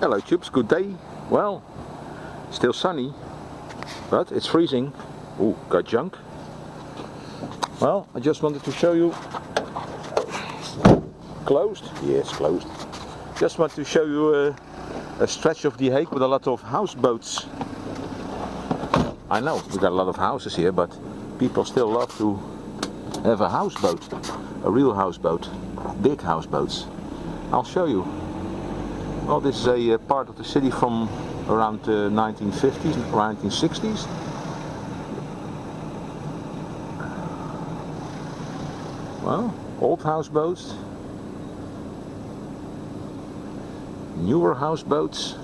Hello tubes, good day. Well, still sunny, but it's freezing. Ooh, got junk. Well, I just wanted to show you. Closed? Yes, closed. Just want to show you a stretch of the Hague with a lot of houseboats. I know we got a lot of houses here, but people still love to have a houseboat, a real houseboat, big houseboats. I'll show you. Well, this is a part of the city from around the 1950s, 1960s. Well, old houseboats, newer houseboats.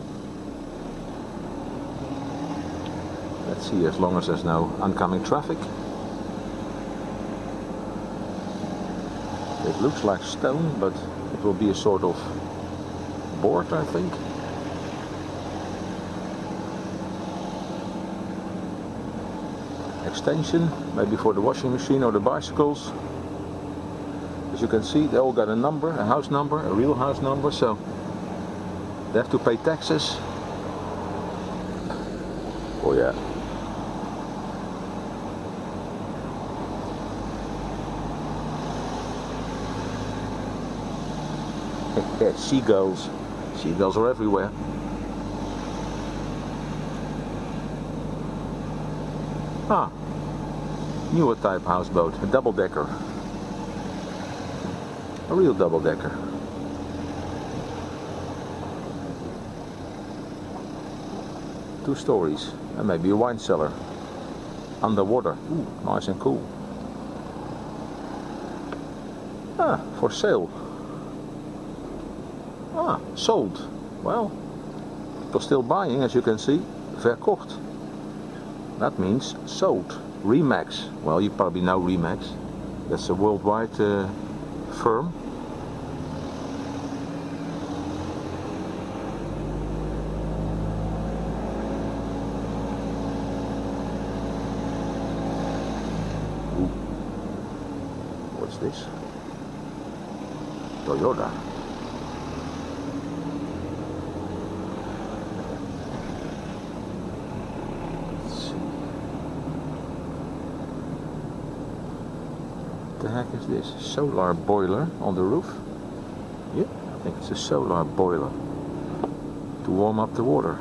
Let's see, as long as there's no oncoming traffic. It looks like stone, but it will be a sort of board, I think. Extension, maybe for the washing machine or the bicycles. As you can see, they all got a number, a house number, a real house number, so they have to pay taxes. Oh yeah. Seagulls. Seagulls are everywhere. Ah, newer type houseboat, a double-decker. A real double-decker. Two stories, and maybe a wine cellar. Underwater. Ooh, nice and cool. Ah, for sale. Ah, sold. Well, people still buying, as you can see. Verkocht. That means sold. Remax. Well, you probably know Remax. That's a worldwide firm. Ooh. What's this? Toyota. What the heck is this? Solar boiler on the roof? Yeah, I think it's a solar boiler to warm up the water.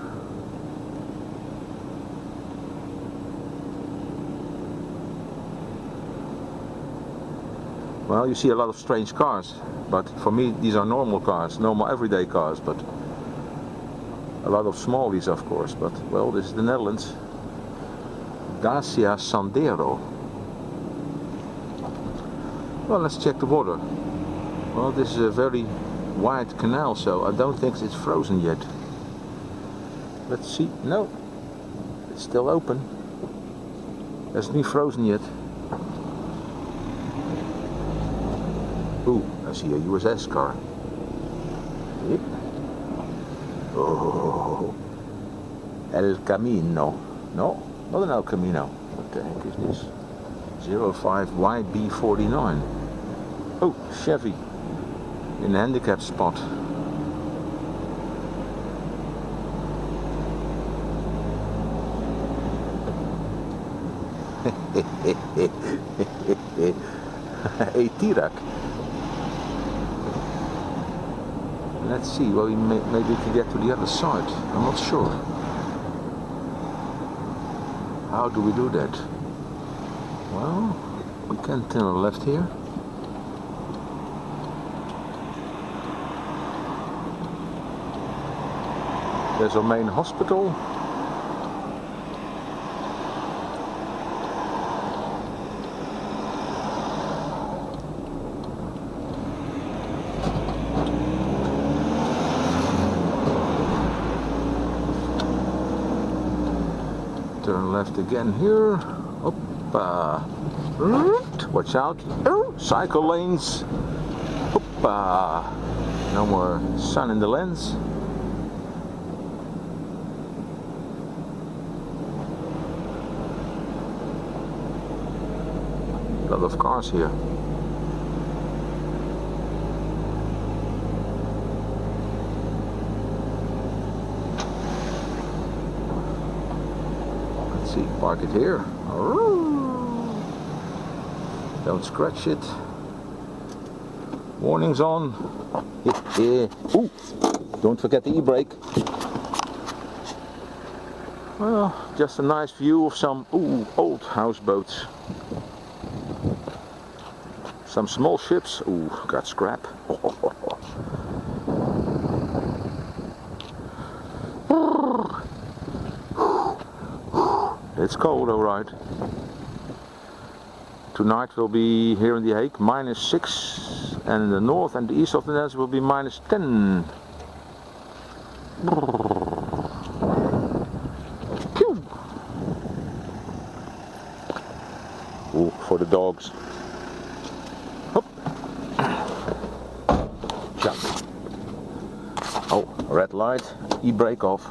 Well, you see a lot of strange cars, but for me these are normal cars, normal everyday cars, but a lot of smallies of course, but well, this is the Netherlands. Dacia Sandero. Well, let's check the water. Well, this is a very wide canal, so I don't think it's frozen yet. Let's see. No, it's still open. It's not frozen yet. Ooh, I see a USS car. Yep. Oh, El Camino. No, not an El Camino. What the heck is this? 05YB49. Oh, Chevy in the handicap spot. A Tirak. Let's see, well, maybe we can get to the other side. I'm not sure. How do we do that? Well, we can turn left here. There's our main hospital. Turn left again here. Hoppa. Watch out. Cycle lanes. Hoppa. No more sun in the lens. A lot of cars here. see, park it here. Don't scratch it. Warnings on. Ooh, don't forget the e-brake. Well, just a nice view of some old houseboats. Some small ships. Ooh, got scrap. It's cold, alright. Tonight will be here in the Hague -6, and in the north and the east of the Netherlands will be -10. Ooh, for the dogs. Hop. Jump. Oh, red light, e-brake off.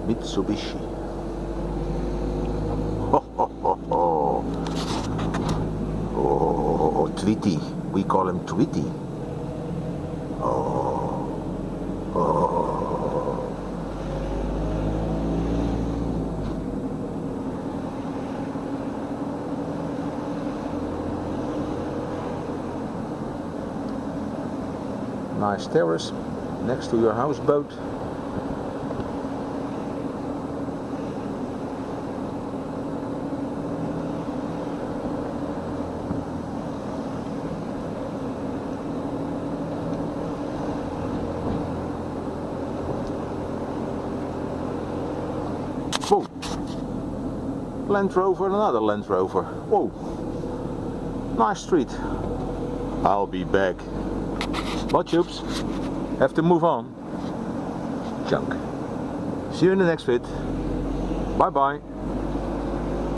Mitsubishi. Ho, ho, ho, ho. Oh, Tweety. We call him Tweety. Oh. Oh. Nice terrace next to your houseboat. Whoa! Land Rover and another Land Rover. Whoa! Nice street. I'll be back. What, Chups? Have to move on. Junk. See you in the next vid. Bye bye.